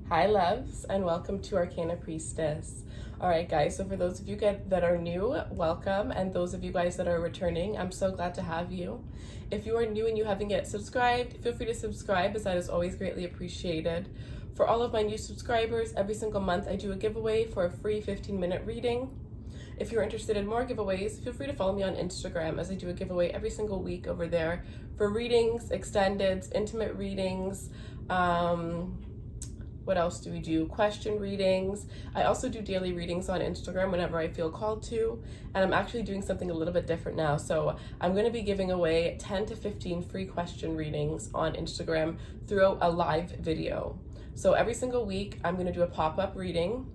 Hi loves, and welcome to Arcana Priestess. Alright guys, so for those of you that are new, welcome, and those of you guys that are returning, I'm so glad to have you. If you are new and you haven't yet subscribed, feel free to subscribe, as that is always greatly appreciated. For all of my new subscribers, every single month I do a giveaway for a free 15-minute reading. If you're interested in more giveaways, feel free to follow me on Instagram, as I do a giveaway every single week over there for readings, extendeds, intimate readings, what else do we do? Question readings. I also do daily readings on Instagram whenever I feel called to, and I'm actually doing something a little bit different now. So I'm going to be giving away 10 to 15 free question readings on Instagram through a live video. So every single week I'm going to do a pop-up reading.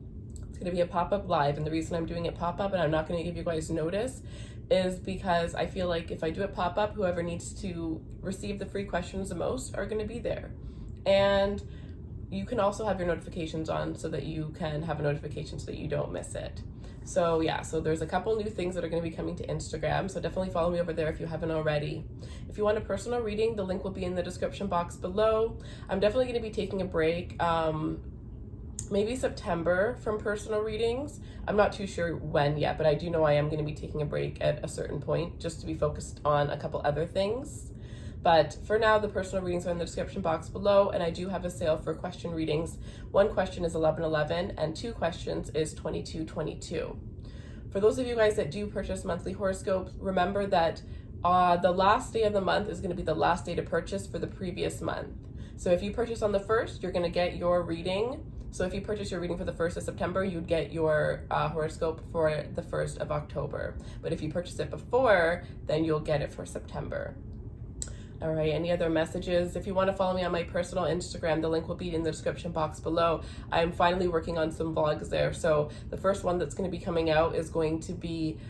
It's going to be a pop-up live, and the reason I'm doing it pop-up and I'm not going to give you guys notice is because I feel like if I do it pop-up, whoever needs to receive the free questions the most are going to be there. And you can also have your notifications on so that you can have a notification so that you don't miss it. So yeah, so there's a couple new things that are going to be coming to Instagram, so definitely follow me over there if you haven't already. If you want a personal reading, the link will be in the description box below. I'm definitely going to be taking a break, maybe September, from personal readings. I'm not too sure when yet, but I do know I am going to be taking a break at a certain point just to be focused on a couple other things. But for now, the personal readings are in the description box below, and I do have a sale for question readings. One question is $11.11, and 2 questions is $22.22. For those of you guys that do purchase monthly horoscopes, remember that the last day of the month is going to be the last day to purchase for the previous month. So if you purchase on the 1st, you're going to get your reading. So if you purchase your reading for the 1st of September, you'd get your horoscope for the 1st of October. But if you purchase it before, then you'll get it for September. All right, any other messages? If you want to follow me on my personal Instagram, the link will be in the description box below. I'm finally working on some vlogs there. So the first one that's going to be coming out is going to be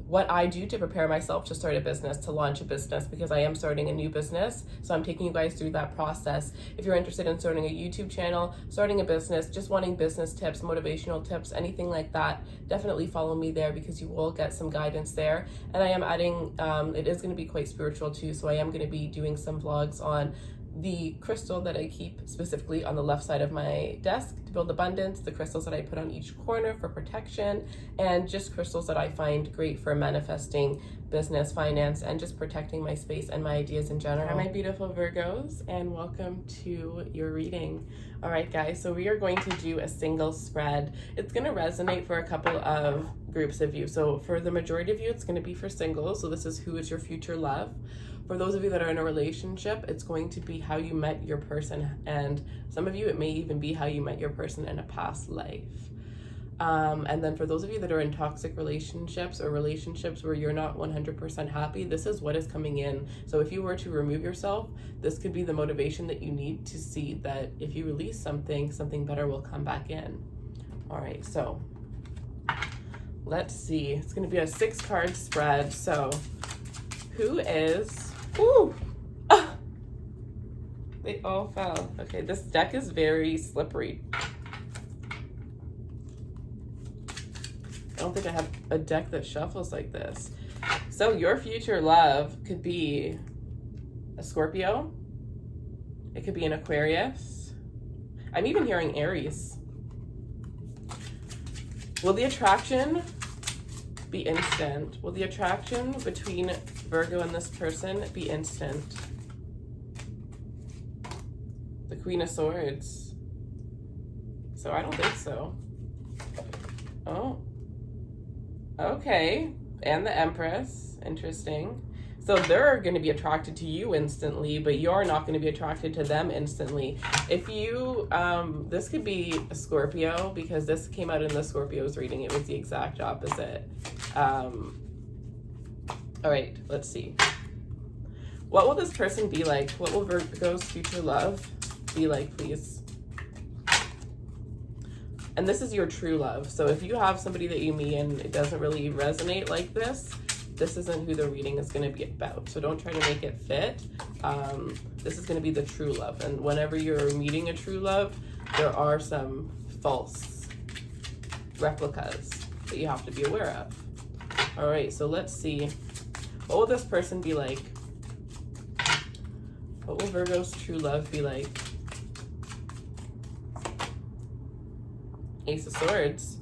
what I do to prepare myself to start a business, to launch a business, because I am starting a new business. So I'm taking you guys through that process. If you're interested in starting a YouTube channel, starting a business, just wanting business tips, motivational tips, anything like that, definitely follow me there because you will get some guidance there. And I am adding, it is going to be quite spiritual too. So I am going to be doing some vlogs on the crystal that I keep specifically on the left side of my desk to build abundance, the crystals that I put on each corner for protection, and just crystals that I find great for manifesting business, finance, and just protecting my space and my ideas in general. Hi, my beautiful Virgos, and welcome to your reading. All right, guys, so we are going to do a single spread. It's going to resonate for a couple of groups of you. So for the majority of you, it's going to be for singles. So this is who is your future love. For those of you that are in a relationship, it's going to be how you met your person. And some of you, it may even be how you met your person in a past life. And then for those of you that are in toxic relationships or relationships where you're not 100% happy, this is what is coming in. So if you were to remove yourself, this could be the motivation that you need to see that if you release something, something better will come back in. All right, so let's see. It's going to be a 6-card spread. So who is... Ooh! Ah! They all fell. Okay, this deck is very slippery. I don't think I have a deck that shuffles like this. So your future love could be a Scorpio. It could be an Aquarius. I'm even hearing Aries. Will the attraction be instant? Will the attraction between Virgo and this person be instant? The Queen of Swords. So I don't think so. Oh. Okay. And the Empress. Interesting. So they're going to be attracted to you instantly, but you're not going to be attracted to them instantly. If you, this could be a Scorpio, because this came out in the Scorpio's reading. It was the exact opposite. All right, let's see. What will this person be like? What will Virgo's future love be like, please? And this is your true love. So if you have somebody that you meet and it doesn't really resonate like this isn't who the reading is going to be about. So don't try to make it fit. This is going to be the true love. And whenever you're meeting a true love, there are some false replicas that you have to be aware of. All right, so let's see. What will this person be like? What will Virgo's true love be like? Ace of Swords.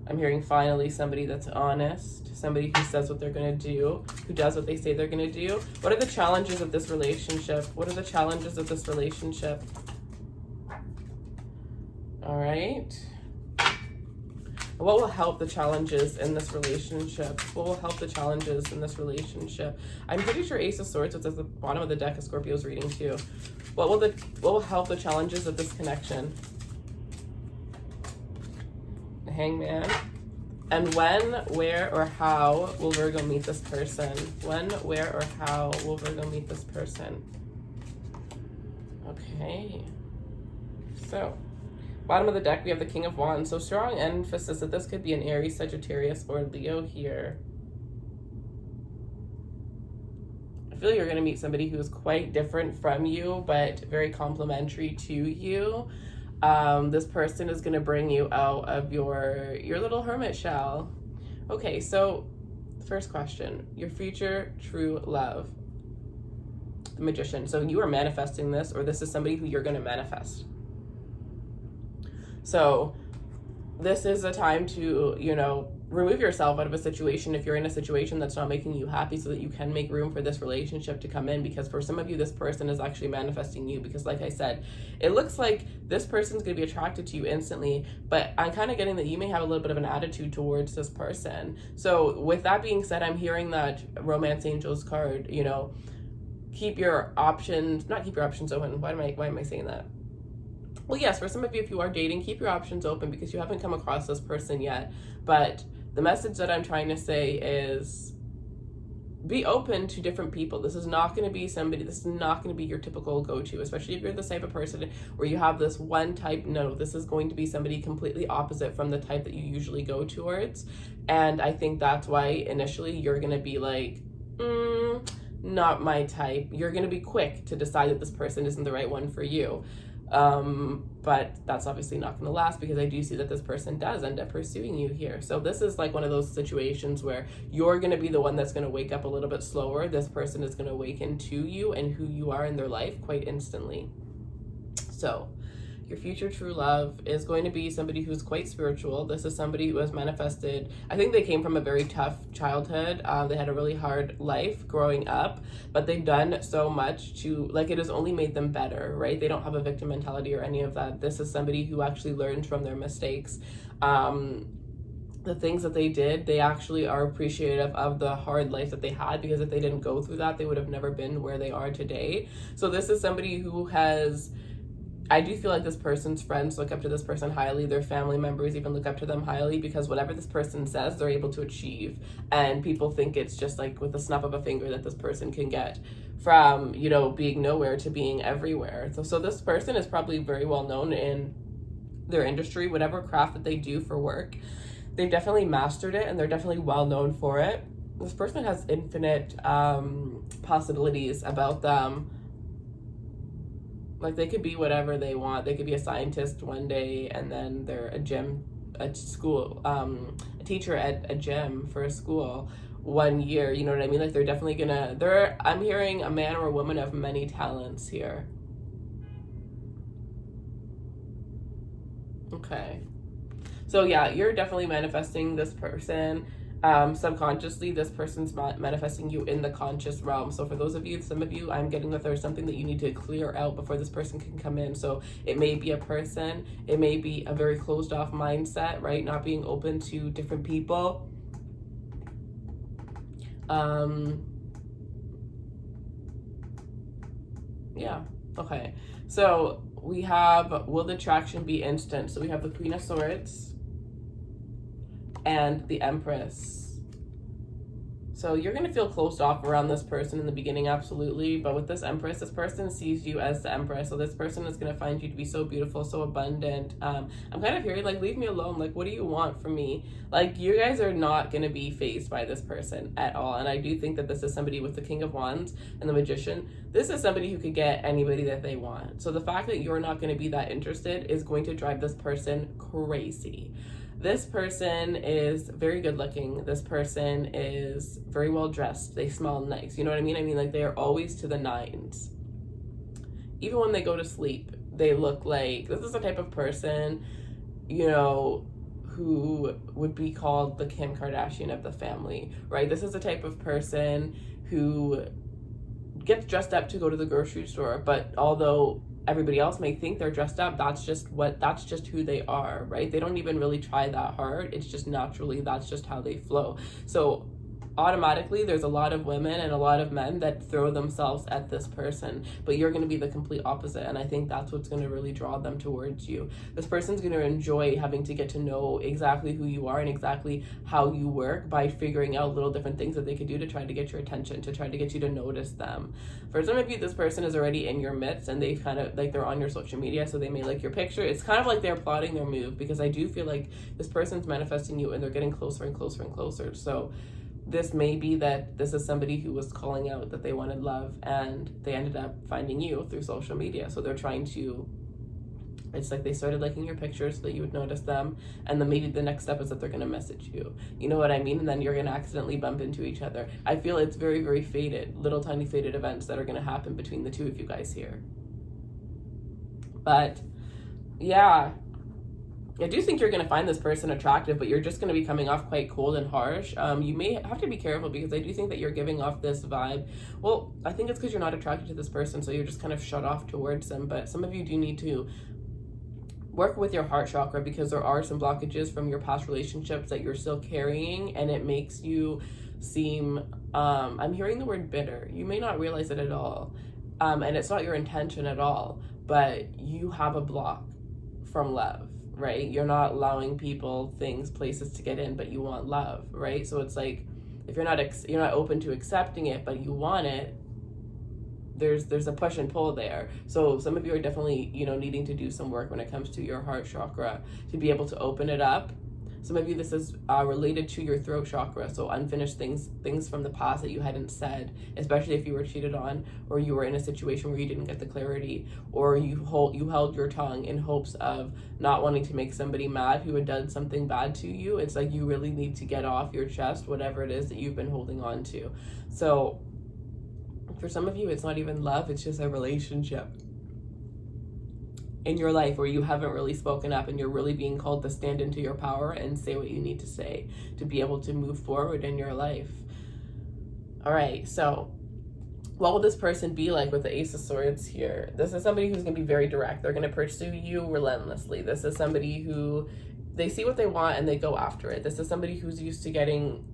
I'm hearing finally somebody that's honest, somebody who says what they're going to do, who does what they say they're going to do. What are the challenges of this relationship? What are the challenges of this relationship? All right. What will help the challenges in this relationship? What will help the challenges in this relationship? I'm pretty sure Ace of Swords, which is at the bottom of the deck, is Scorpio's reading too. What will help the challenges of this connection? The Hangman. And when, where, or how will Virgo meet this person? When, where, or how will Virgo meet this person? Okay. So, bottom of the deck, we have the King of Wands. So strong emphasis that this could be an Aries, Sagittarius, or Leo here. I feel you're going to meet somebody who is quite different from you, but very complementary to you. This person is going to bring you out of your little hermit shell. Okay, so first question, your future true love. The Magician. So you are manifesting this, or this is somebody who you're going to manifest. So this is a time to, you know, remove yourself out of a situation if you're in a situation that's not making you happy, so that you can make room for this relationship to come in. Because for some of you, this person is actually manifesting you, because like I said, it looks like this person's going to be attracted to you instantly, but I'm kind of getting that you may have a little bit of an attitude towards this person. So with that being said, I'm hearing that Romance Angels card, you know, keep your options, not keep your options open. Why am I saying that? Well, yes, for some of you, if you are dating, keep your options open, because you haven't come across this person yet. But the message that I'm trying to say is be open to different people. This is not going to be somebody, this is not going to be your typical go-to, especially if you're the type of person where you have this one type. No, this is going to be somebody completely opposite from the type that you usually go towards. And I think that's why initially you're going to be like, not my type. You're going to be quick to decide that this person isn't the right one for you. But that's obviously not going to last, because I do see that this person does end up pursuing you here. So this is like one of those situations where you're going to be the one that's going to wake up a little bit slower. This person is going to awaken to you and who you are in their life quite instantly. So your future true love is going to be somebody who's quite spiritual. This is somebody who has manifested. I think they came from a very tough childhood. They had a really hard life growing up, but they've done so much to, like, it has only made them better, right? They don't have a victim mentality or any of that. This is somebody who actually learns from their mistakes. The things that they did, they actually are appreciative of the hard life that they had, because if they didn't go through that, they would have never been where they are today. So this is somebody who has, I do feel like this person's friends look up to this person highly. Their family members even look up to them highly, because whatever this person says, they're able to achieve. And people think it's just like with the snap of a finger that this person can get from, you know, being nowhere to being everywhere. So this person is probably very well known in their industry, whatever craft that they do for work. They've definitely mastered it, and they're definitely well known for it. This person has infinite possibilities about them. Like, they could be whatever they want. They could be a scientist one day, and then they're a teacher at a gym for a school one year. You know what I mean? Like, they're definitely gonna, I'm hearing a man or a woman of many talents here. Okay. So yeah, you're definitely manifesting this person. Subconsciously, this person's manifesting you in the conscious realm. So for those of you, some of you, I'm getting that there's something that you need to clear out before this person can come in. So it may be a person, it may be a very closed off mindset, right? Not being open to different people. Yeah, okay. So we have, will the attraction be instant? So we have the Queen of Swords and the Empress. So you're going to feel closed off around this person in the beginning, absolutely. But with this Empress, this person sees you as the Empress. So this person is going to find you to be so beautiful, so abundant. I'm kind of hearing, like, leave me alone. Like, what do you want from me? Like, you guys are not going to be fazed by this person at all. And I do think that this is somebody with the King of Wands and the Magician. This is somebody who could get anybody that they want. So the fact that you're not going to be that interested is going to drive this person crazy. This person is very good looking. This person is very well dressed. They smell nice. You know what I mean? I mean, like, they are always to the nines. Even when they go to sleep, they look like, this is the type of person you know, who would be called the Kim Kardashian of the family, right? This is the type of person who gets dressed up to go to the grocery store, but although everybody else may think they're dressed up, that's just who they are, right? They don't even really try that hard. It's just naturally, that's just how they flow. So automatically there's a lot of women and a lot of men that throw themselves at this person, but you're going to be the complete opposite, and I think that's what's going to really draw them towards you. This person's going to enjoy having to get to know exactly who you are and exactly how you work by figuring out little different things that they could do to try to get your attention, to try to get you to notice them. For some of you, this person is already in your midst and they've kind of like, they're on your social media, so they may like your picture. It's kind of like they're plotting their move, because I do feel like this person's manifesting you and they're getting closer and closer and closer. So this may be that this is somebody who was calling out that they wanted love and they ended up finding you through social media. So they're trying to, it's like they started liking your pictures so that you would notice them, and then maybe the next step is that they're going to message you. You know what I mean? And then you're going to accidentally bump into each other. I feel it's very, very fated, little tiny fated events that are going to happen between the two of you guys here. But yeah, I do think you're going to find this person attractive, but you're just going to be coming off quite cold and harsh. You may have to be careful, because I do think that you're giving off this vibe. Well, I think it's because you're not attracted to this person, so you're just kind of shut off towards them. But some of you do need to work with your heart chakra, because there are some blockages from your past relationships that you're still carrying, and it makes you seem, I'm hearing the word bitter. You may not realize it at all. And it's not your intention at all, but you have a block from love. Right? You're not allowing people, things, places to get in, but you want love, right? So it's like, if you're not open to accepting it, but you want it, there's a push and pull there. So some of you are definitely, needing to do some work when it comes to your heart chakra to be able to open it up. Some of you, this is related to your throat chakra, so unfinished things from the past that you hadn't said, especially if you were cheated on, or you were in a situation where you didn't get the clarity, or you held your tongue in hopes of not wanting to make somebody mad who had done something bad to you. It's like you really need to get off your chest whatever it is that you've been holding on to. So for some of you, it's not even love, it's just a relationship in your life where you haven't really spoken up, and you're really being called to stand into your power and say what you need to say to be able to move forward in your life. All right, so what will this person be like with the Ace of Swords here? This is somebody who's going to be very direct. They're going to pursue you relentlessly. This is somebody who, they see what they want and they go after it. This is somebody who's used to getting,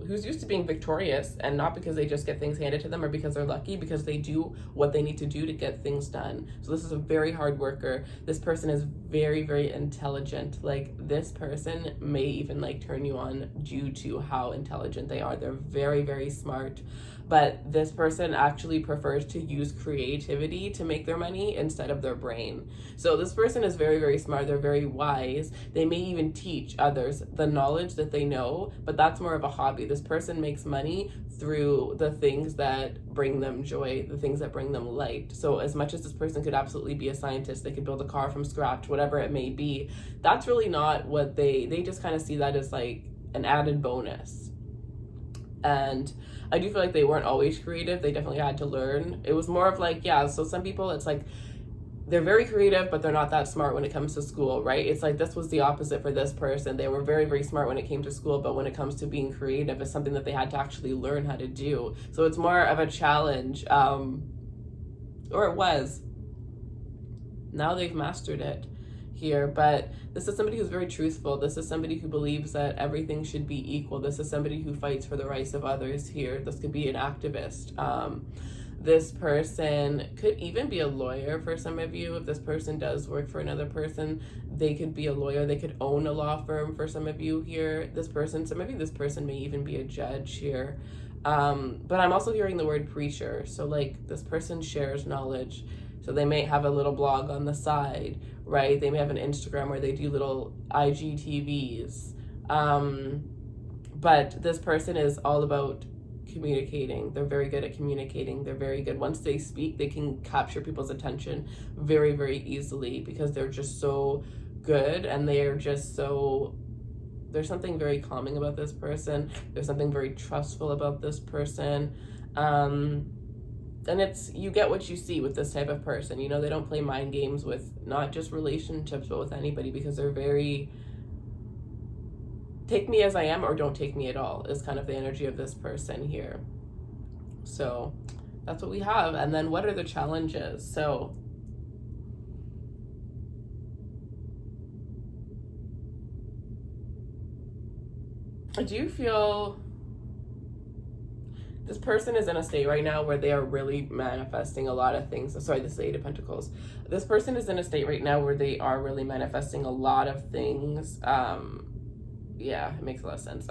who's used to being victorious, and not because they just get things handed to them or because they're lucky, because they do what they need to do to get things done. So this is a very hard worker. This person is very, very intelligent. Like, this person may even turn you on due to how intelligent they are. They're very, very smart. But this person actually prefers to use creativity to make their money instead of their brain. So this person is very, very smart. They're very wise. They may even teach others the knowledge that they know, but that's more of a hobby. This person makes money through the things that bring them joy, the things that bring them light. So as much as this person could absolutely be a scientist, they could build a car from scratch, whatever it may be, that's really not what they just kind of see that as like an added bonus. And I do feel like they weren't always creative. They definitely had to learn. It was more of like, so some people, it's like they're very creative, but they're not that smart when it comes to school, right? It's like this was the opposite for this person. They were very, very smart when it came to school, but when it comes to being creative, it's something that they had to actually learn how to do. So it's more of a challenge, or it was. Now they've mastered it here, but this is somebody who's very truthful. This is somebody who believes that everything should be equal. This is somebody who fights for the rights of others here. This could be an activist. This person could even be a lawyer for some of you. If this person does work for another person, they could be a lawyer. They could own a law firm for some of you here. Some of you, this person may even be a judge here. But I'm also hearing the word preacher. So like this person shares knowledge. So they may have a little blog on the side, right? They may have an Instagram where they do little IGTVs. But this person is all about communicating. They're very good at communicating. They're very good. Once they speak, they can capture people's attention very, very easily because they're just so good, and they're just so, there's something very calming about this person. There's something very trustful about this person. And it's, you get what you see with this type of person. You know, they don't play mind games with not just relationships, but with anybody, because they're very, take me as I am or don't take me at all is kind of the energy of this person here. So that's what we have. And then what are the challenges? So I do feel this person is in a state right now where they are really manifesting a lot of things. Sorry, this is Eight of Pentacles. This person is in a state right now where they are really manifesting a lot of things. Yeah, it makes a lot of sense.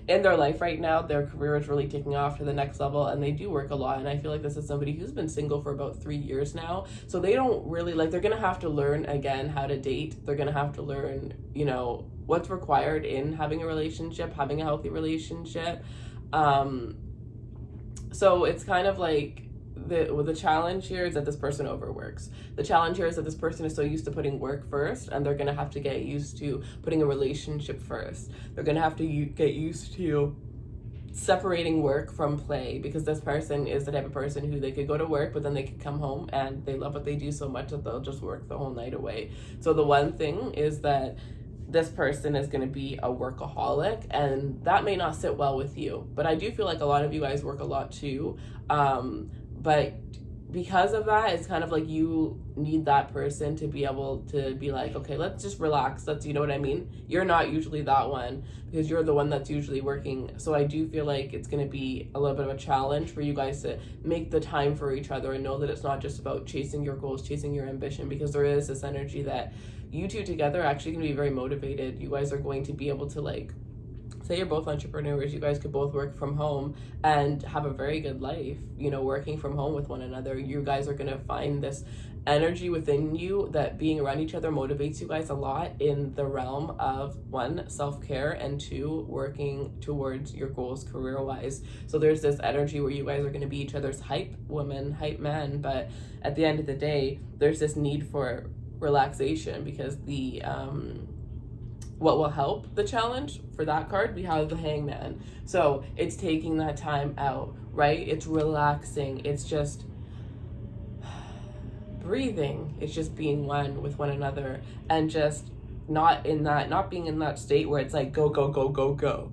In their life right now, their career is really taking off to the next level, and they do work a lot. And I feel like this is somebody who's been single for about 3 years now. So they don't really, like, they're going to have to learn again how to date. They're going to have to learn, you know, what's required in having a relationship, having a healthy relationship. So it's kind of like the challenge here is that this person overworks. The challenge here is that this person is so used to putting work first, and they're going to have to get used to putting a relationship first. They're going to have to get used to separating work from play, because this person is the type of person who they could go to work, but then they could come home and they love what they do so much that they'll just work the whole night away. So the one thing is that this person is going to be a workaholic, and that may not sit well with you. But I do feel like a lot of you guys work a lot too. But because of that, it's kind of like you need that person to be able to be like, okay, let's just relax. You know what I mean? You're not usually that one, because you're the one that's usually working. So I do feel like it's going to be a little bit of a challenge for you guys to make the time for each other and know that it's not just about chasing your goals, chasing your ambition, because there is this energy that you two together are actually going to be very motivated. You guys are going to be able to, like, say you're both entrepreneurs, you guys could both work from home and have a very good life, you know, working from home with one another. You guys are going to find this energy within you that being around each other motivates you guys a lot in the realm of, one, self-care, and two, working towards your goals career-wise. So there's this energy where you guys are going to be each other's hype woman, hype man, but at the end of the day, there's this need for relaxation, because the what will help the challenge for that card, we have the Hangman. So it's taking that time out, right? It's relaxing. It's just breathing. It's just being one with one another, and just not being in that state where it's like go, go, go, go, go.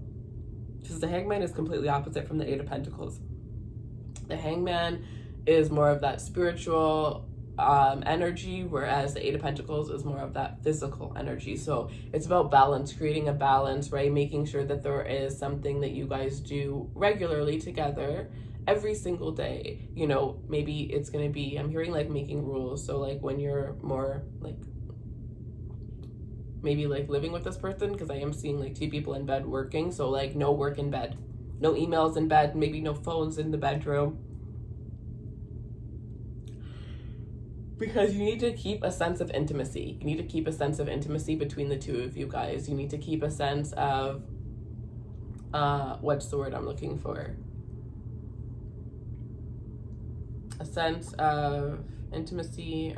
Because the Hangman is completely opposite from the Eight of Pentacles. The Hangman is more of that spiritual energy, whereas the Eight of Pentacles is more of that physical energy. So it's about balance, creating a balance, right? Making sure that there is something that you guys do regularly together every single day. You know, maybe it's going to be, I'm hearing like making rules. So like when you're more like maybe like living with this person, because I am seeing like two people in bed working. So like no work in bed, no emails in bed, maybe no phones in the bedroom. Because you need to keep a sense of intimacy. You need to keep a sense of intimacy between the two of you guys. You need to keep a sense of, what's the word I'm looking for? A sense of intimacy,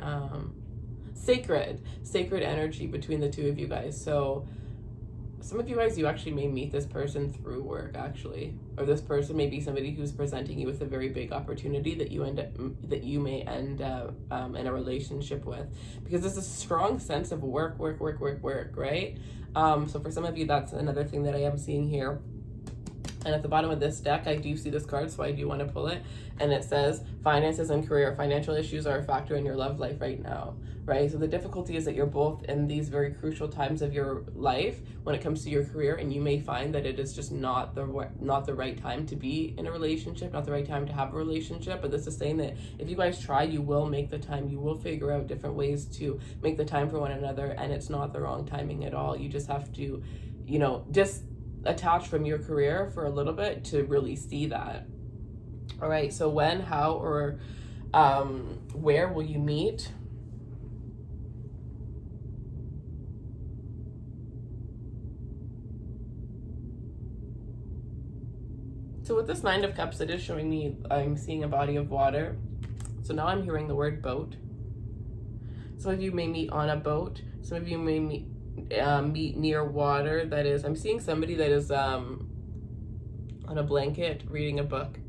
sacred energy between the two of you guys. So some of you guys, you actually may meet this person through work, actually, or this person may be somebody who's presenting you with a very big opportunity that you may end up in a relationship with, because there's a strong sense of work, right? So for some of you, that's another thing that I am seeing here. And at the bottom of this deck, I do see this card, so I do want to pull it. And it says, finances and career. Financial issues are a factor in your love life right now, right? So the difficulty is that you're both in these very crucial times of your life when it comes to your career, and you may find that it is just not the right time to be in a relationship, not the right time to have a relationship. But this is saying that if you guys try, you will make the time. You will figure out different ways to make the time for one another, and it's not the wrong timing at all. You just have to, you know, just attach from your career for a little bit to really see that. All right, so when, how, or where will you meet? So with this Nine of Cups, it is showing me, I'm seeing a body of water. So now I'm hearing the word boat. Some of you may meet on a boat. Some of you may meet near water. That is, I'm seeing somebody that is on a blanket reading a book.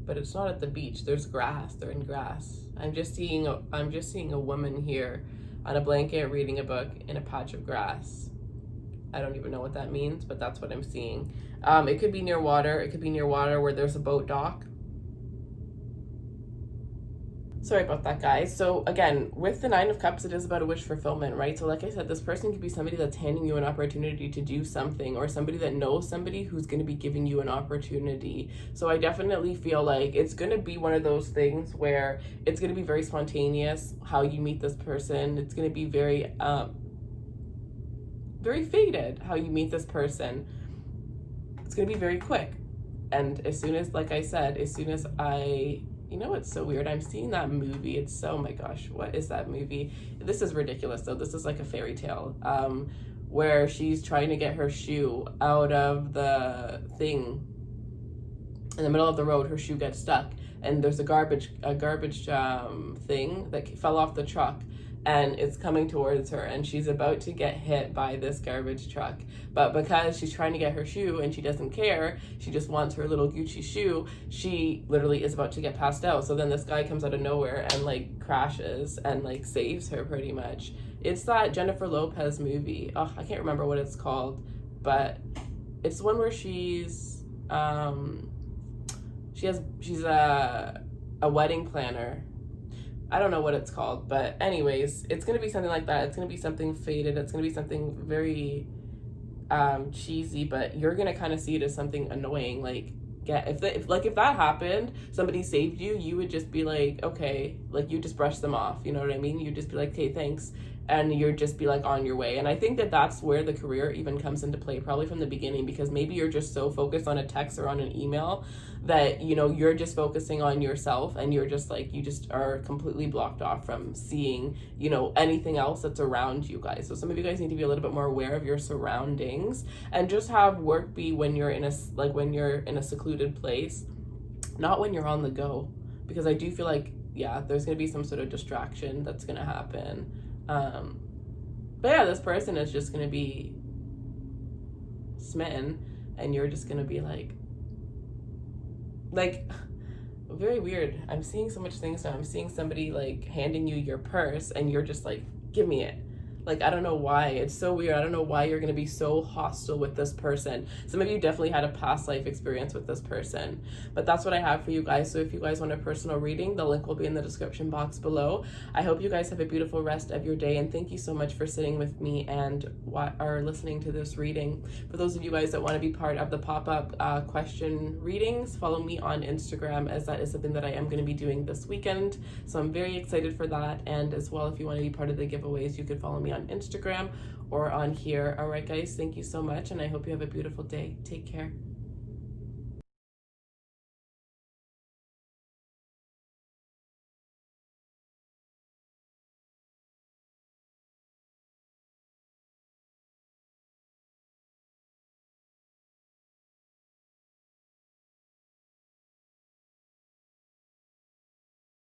but it's not at the beach. There's grass. They're in grass. I'm just seeing a woman here on a blanket reading a book in a patch of grass. I don't even know what that means, but that's what I'm seeing. It could be near water. It could be near water where there's a boat dock. Sorry about that, guys. So again, with the Nine of Cups, it is about a wish fulfillment, right? So like I said, this person could be somebody that's handing you an opportunity to do something, or somebody that knows somebody who's going to be giving you an opportunity. So I definitely feel like it's going to be one of those things where it's going to be very spontaneous how you meet this person. It's going to be very very fated how you meet this person. It's going to be very quick. And as soon as, like I said, you know what's so weird? I'm seeing that movie. It's so, oh my gosh, what is that movie? This is ridiculous though. This is like a fairy tale where she's trying to get her shoe out of the thing in the middle of the road. Her shoe gets stuck, and there's a garbage thing that fell off the truck, and it's coming towards her, and she's about to get hit by this garbage truck. But because she's trying to get her shoe and she doesn't care, she just wants her little Gucci shoe, she literally is about to get passed out. So then this guy comes out of nowhere and like crashes and like saves her pretty much. It's that Jennifer Lopez movie. Oh, I can't remember what it's called, but it's one where she's a wedding planner. I don't know what it's called, but anyways, it's going to be something like that. It's going to be something faded. It's going to be something very cheesy, but you're going to kind of see it as something annoying. Like, if that happened, somebody saved you, you would just be like, okay, like you just brush them off. You know what I mean? You'd just be like, okay, thanks. And you'd just be like on your way. And I think that that's where the career even comes into play, probably from the beginning, because maybe you're just so focused on a text or on an email that, you know, you're just focusing on yourself, and you're just like, you just are completely blocked off from seeing, you know, anything else that's around you guys. So some of you guys need to be a little bit more aware of your surroundings, and just have work be when you're in a secluded place, not when you're on the go, because I do feel like, yeah, there's going to be some sort of distraction that's going to happen. But yeah, this person is just going to be smitten, and you're just going to be like, very weird. I'm seeing so much things now. I'm seeing somebody like handing you your purse, and you're just like, give me it. Like, I don't know why. It's so weird. I don't know why you're going to be so hostile with this person. Some of you definitely had a past life experience with this person. But that's what I have for you guys. So if you guys want a personal reading, the link will be in the description box below. I hope you guys have a beautiful rest of your day. And thank you so much for sitting with me and are listening to this reading. For those of you guys that want to be part of the pop-up question readings, follow me on Instagram, as that is something that I am going to be doing this weekend. So I'm very excited for that. And as well, if you want to be part of the giveaways, you could follow me on Instagram or on here. All right, guys, thank you so much, and I hope you have a beautiful day. Take care.